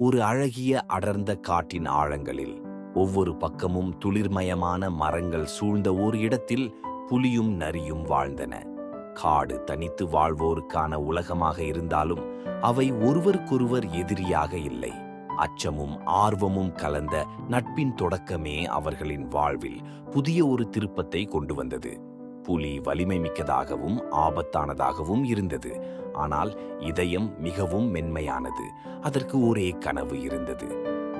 ஒரு அழகிய அடர்ந்த காட்டின் ஆழங்களில் ஒவ்வொரு பக்கமும் துளிர்மயமான மரங்கள் சூழ்ந்த ஒரு இடத்தில் புலியும் நரியும் வாழ்ந்தன. காடு தனித்து வாழ்வோருக்கான உலகமாக இருந்தாலும் அவை ஒருவருக்கொருவர் எதிரியாக இல்லை. அச்சமும் ஆர்வமும் கலந்த நட்பின் தொடக்கமே அவர்களின் வாழ்வில் புதிய ஒரு திருப்பத்தை கொண்டு வந்தது. புலி வலிமை மிக்கதாகவும் ஆபத்தானதாகவும் இருந்தது. ஆனால் இதயம் மிகவும் மென்மையானது. அதற்கு ஒரே கனவு இருந்தது: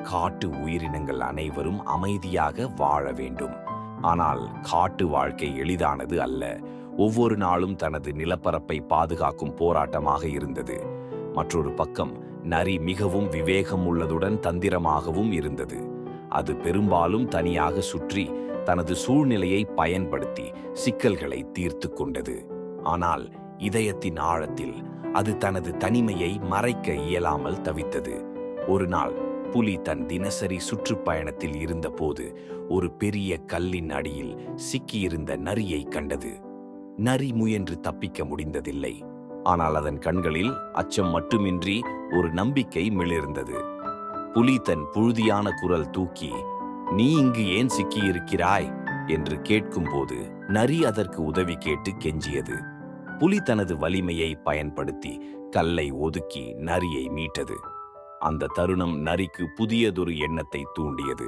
காட்டு உயிரினங்கள் அனைவரும் அமைதியாக வாழ வேண்டும். ஆனால் காட்டு வாழ்க்கை எளிதானது அல்ல. ஒவ்வொரு நாளும் தனது நிலப்பரப்பை பாதுகாக்கும் போராட்டமாக இருந்தது. மற்றொரு பக்கம் நரி மிகவும் விவேகம் உள்ளதுடன் தந்திரமாகவும் இருந்தது. அது பெரும்பாலும் தனியாக சுற்றி தனது சூழ்நிலையை பயன்படுத்தி சிக்கல்களை தீர்த்து கொண்டது. ஆனால் இதயத்தின் ஆழத்தில் அது தனது தனிமையை மறைக்க இயலாமல் தவித்தது. ஒரு நாள் புலி தன் தினசரி சுற்றுப்பயணத்தில் இருந்தபோது ஒரு பெரிய கல்லின் அடியில் சிக்கியிருந்த நரியை கண்டது. நரி முயன்று தப்பிக்க முடிந்ததில்லை. ஆனால் அதன் கண்களில் அச்சம் மட்டுமின்றி ஒரு நம்பிக்கை மிளிர்ந்தது. புலி தன் புழுதியான குரல் தூக்கி, "நீ இங்கு ஏன் சிக்கியிருக்கிறாய்?" என்று கேட்கும்போது நரி அதற்கு உதவி கேட்டு கெஞ்சியது. புலி தனது வலிமையை பயன்படுத்தி கல்லை ஒதுக்கி நரியை மீட்டது. அந்த தருணம் நரிக்கு புதியதொரு எண்ணத்தை தூண்டியது.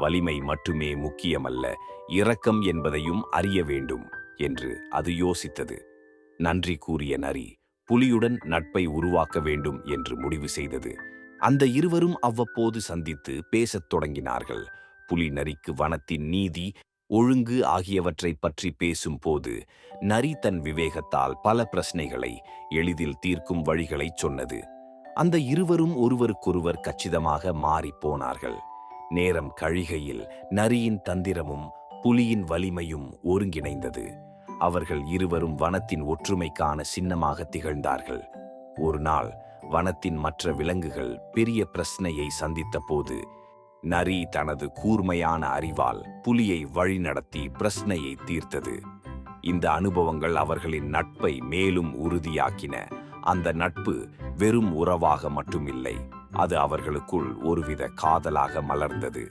வலிமை மட்டுமே முக்கியமல்ல, இரக்கம் என்பதையும் அறிய வேண்டும் என்று அது யோசித்தது. நன்றி கூறிய நரி புலியுடன் நட்பை உருவாக்க வேண்டும் என்று முடிவு செய்தது. அந்த இருவரும் அவ்வப்போது சந்தித்து பேசத் தொடங்கினார்கள். புலி நரிக்கு வனத்தின் நீதி, ஒழுங்கு ஆகியவற்றை பற்றி பேசும்போது நரி தன் விவேகத்தால் பல பிரச்சனைகளை எளிதில் தீர்க்கும் வழிகளை சொன்னது. அந்த இருவரும் ஒருவருக்கொருவர் கச்சிதமாக மாறிப்போனார்கள். நேரம் கழிகையில் நரியின் தந்திரமும் புலியின் வலிமையும் ஒருங்கிணைந்தது. அவர்கள் இருவரும் வனத்தின் ஒற்றுமைக்கான சின்னமாக திகழ்ந்தார்கள். ஒரு நாள் வனத்தின் மற்ற விலங்குகள் பெரிய பிரச்சனையை சந்தித்த போது நரி தனது கூர்மையான அறிவால் புலியை வழிநடத்தி பிரச்சனையை தீர்த்தது. இந்த அனுபவங்கள் அவர்களின் நட்பை மேலும் உறுதியாக்கின. அந்த நட்பு வெறும் உறவாக மட்டுமில்லை, அது அவர்களுக்குள் ஒருவித காதலாக மலர்ந்தது.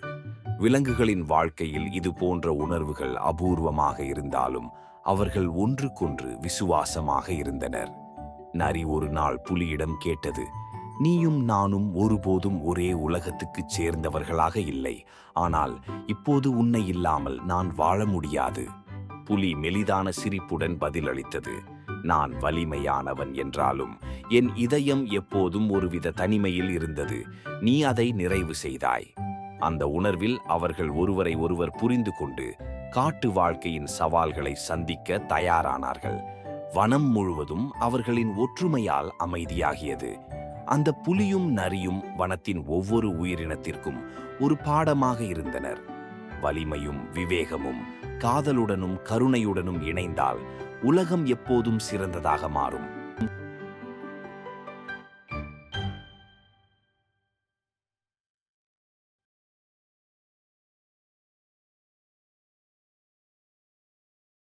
விலங்குகளின் வாழ்க்கையில் இது போன்ற உணர்வுகள் அபூர்வமாக இருந்தாலும் அவர்கள் ஒன்றுக்கொன்று விசுவாசமாக இருந்தனர். நரி ஒரு நாள் புலியிடம் கேட்டது, "நீயும் நானும் ஒருபோதும் ஒரே உலகத்துக்குச் சேர்ந்தவர்களாக இல்லை. ஆனால் இப்போது உன்னை இல்லாமல் நான் வாழ முடியாது." புலி மெலிதான சிரிப்புடன் பதிலளித்தது, "நான் வலிமையானவன் என்றாலும் என் இதயம் எப்போதும் ஒருவித தனிமையில் இருந்தது. நீ அதை நிறைவு செய்தாய்." அந்த உணர்வில் அவர்கள் ஒருவரை ஒருவர் புரிந்து கொண்டு காட்டு வாழ்க்கையின் சவால்களை சந்திக்க தயாரானார்கள். வனம் முழுவதும் அவர்களின் ஒற்றுமையால் அமைதியாகியது. அந்த புலியும் நரியும் வனத்தின் ஒவ்வொரு உயிரினத்திற்கும் ஒரு பாடமாக இருந்தனர். வலிமையும் விவேகமும் காதலுடனும் கருணையுடனும் இணைந்தால் உலகம் எப்போதும் சிறந்ததாக மாறும்.